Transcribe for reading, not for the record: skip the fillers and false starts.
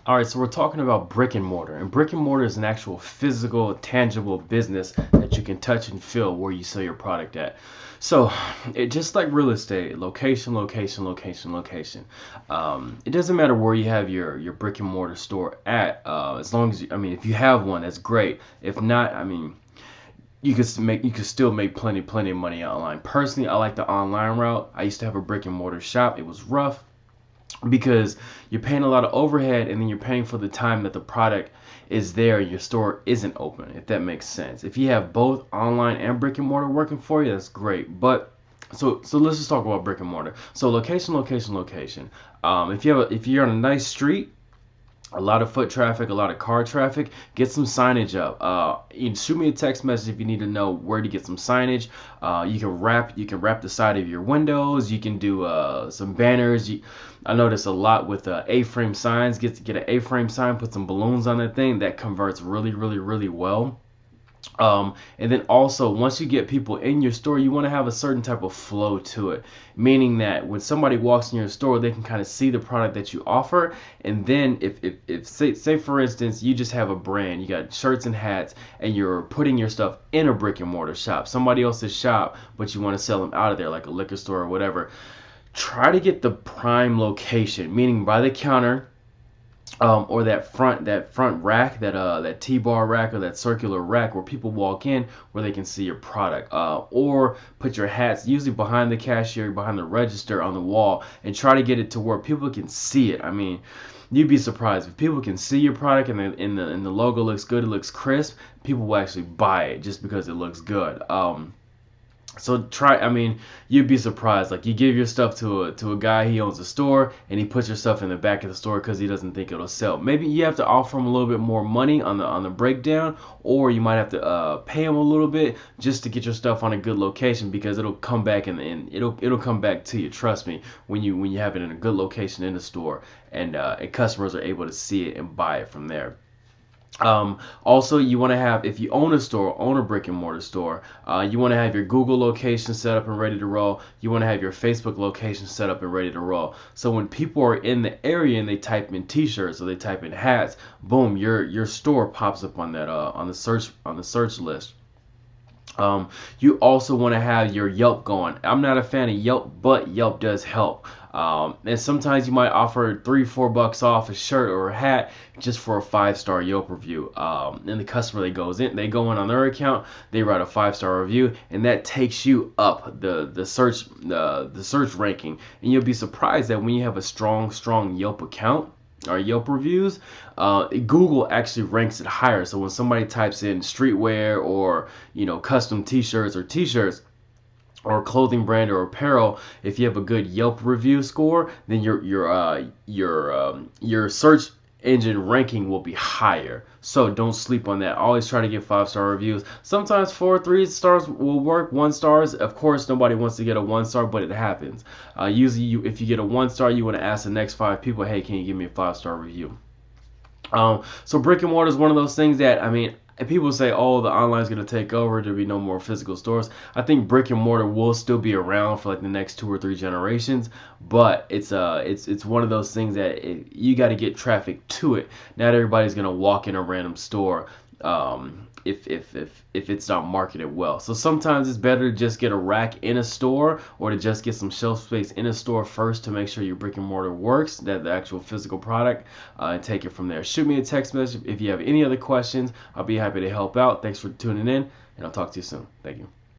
All right, so we're talking about brick and mortar, and brick and mortar is an actual physical, tangible business that you can touch and feel where you sell your product at. So, just like real estate, location, location, location, location. It doesn't matter where you have your brick and mortar store at, as long as if you have one, that's great. If not, you could still make plenty of money online. Personally, I like the online route. I used to have a brick and mortar shop. It was rough because you're paying a lot of overhead and then you're paying for the time that the product is there and your store isn't open, if that makes sense. If you have both online and brick and mortar working for you, that's great. But so let's just talk about brick and mortar. So location, location, location. If you're on a nice street, a lot of foot traffic, a lot of car traffic, get some signage up. You can shoot me a text message if you need to know where to get some signage. You can wrap the side of your windows. You can do some banners. I notice a lot with A-frame signs. Get an A-frame sign, put some balloons on that thing. That converts really, really, really well. And then also, once you get people in your store, you want to have a certain type of flow to it, meaning that when somebody walks in your store, they can kind of see the product that you offer. And then if say for instance, you just have a brand, you got shirts and hats, and you're putting your stuff in a brick and mortar shop, somebody else's shop, but you want to sell them out of there, like a liquor store or whatever. Try to get the prime location, meaning by the counter, or that front rack, that T-bar rack or that circular rack where people walk in where they can see your product, or put your hats usually behind the cashier, behind the register on the wall, and try to get it to where people can see it. You'd be surprised if people can see your product and the logo looks good, it looks crisp. People will actually buy it just because it looks good. So you'd be surprised. Like, you give your stuff to a guy, he owns a store, and he puts your stuff in the back of the store because he doesn't think it'll sell. Maybe you have to offer him a little bit more money on the breakdown, or you might have to pay him a little bit just to get your stuff on a good location, because it'll come back and it'll come back to you. Trust me, when you have it in a good location in the store, and customers are able to see it and buy it from there. Also, you want to have, if you own a brick and mortar store, you want to have your Google location set up and ready to roll. You want to have your Facebook location set up and ready to roll. So when people are in the area and they type in T-shirts or they type in hats, boom, your store pops up on that on the search list. You also want to have your Yelp going. I'm not a fan of Yelp, but Yelp does help. And sometimes you might offer $3-4 off a shirt or a hat just for a 5-star Yelp review. And the customer they go in on their account, they write a 5-star review, and that takes you up the search ranking. And you'll be surprised that when you have a strong Yelp account or Yelp reviews, Google actually ranks it higher. So when somebody types in streetwear or custom T-shirts or clothing brand or apparel, if you have a good Yelp review score, then your search engine ranking will be higher. So don't sleep on that. Always try to get 5-star reviews. Sometimes 4 3 stars will work. 1 stars, of course, nobody wants to get a 1 star, but it happens. Usually, if you get a 1 star, you want to ask the next 5 people, hey, can you give me a 5-star review? So brick and mortar is one of those things that, and people say, oh, the online is going to take over. There'll be no more physical stores. I think brick and mortar will still be around for like the next 2 or 3 generations, but it's one of those things that you got to get traffic to it. Not everybody's going to walk in a random store, if it's not marketed well. So sometimes it's better to just get a rack in a store, or to just get some shelf space in a store first to make sure your brick and mortar works, that the actual physical product, and take it from there. Shoot me a text message if you have any other questions. I'll be happy to help out. Thanks for tuning in, and I'll talk to you soon. Thank you.